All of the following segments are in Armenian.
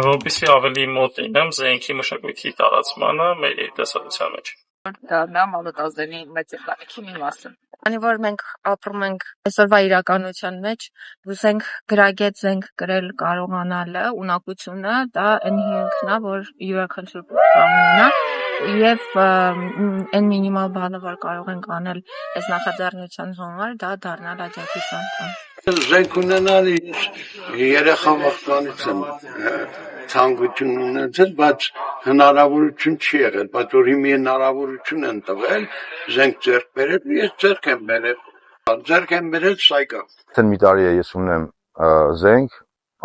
Որպեսզի ավելի մոտ լինեմ զենքի մշակույթի տարածմանը մեր երիտասարդության մեջ։ Դառնամ Ալուտազենի մեծ ընտանիքի մի մասը։ Քանի որ մենք ապրում ենք այսօրվա իրականության մեջ, ուզենք գրագետ զենք գրել կարողանալը, ունակությունը, դա այն հիմքն է, որ յուրաքանչյուր բան ունենա, եւ այն մինիմալ բանը, որ կարող ենք անել այս նախաձեռնության համար, դա դառնալ աջակից անդամ։ Զենք ունենալ երեխա վախտանից եմ ցանկություն ունեցել, բայց հնարավորություն չի եղել, բայց որ հիմա հնարավորություն են տվել, զենք ձեռք բերել, ես ձեռք եմ բերել Սայգա։ Արդեն մի տարի է ես ունեմ զենք,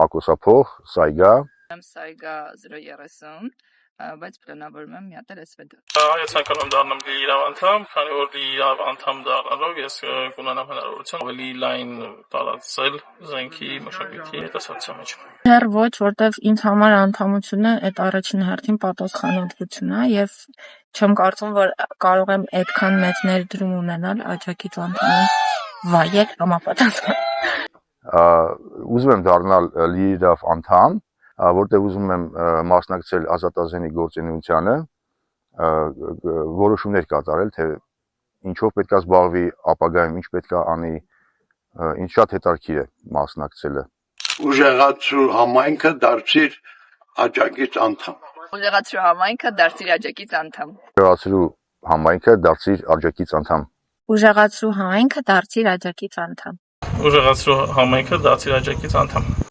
ակոսափող, Սայգա։ Սայգա 030, բայց պլանավորում եմ մի հատ SVD։ Ես ցանկանում եմ դառնամ լիիրավ անդամ, քանի որ լիիրավ անդամ դառնալով ես կունենամ հնարավորություն ավելի լայն տարածել զենքի մշակույթի հետազոտության մեջ։ Դեռ ոչ, որտեվ ինձ համար անդամությունը այդ առաջին հերթին պատասխանատվություն է եւ չեմ կարծում, որ կարող եմ այդքան մեծ ներդրում ունենալ աջակից անդամի վայել համապատասխան։ Ուզում եմ դառնալ լիիրավ անդամ, որտեղ ուզում եմ մասնակցել ազատազենի գործունեությանը, որոշումներ կատարել, թե ինչով պետք է զբաղվի, ապագայում ինչ պետք է անի, ինձ շատ հետաքրքիր է մասնակցելը։ Ուժեղացրու համայնքը դարձիր աջակից անդամ։ Ուժեղացրու համայնքը դարձիր աջակից անդամ։ Ուժեղացրու համայնքը դարձիր աջակից անդամ։ Ուժեղացրու համայնքը դարձիր աջակից անդամ։ Ուժեղացրու համայնքը դարձիր աջակից անդամ։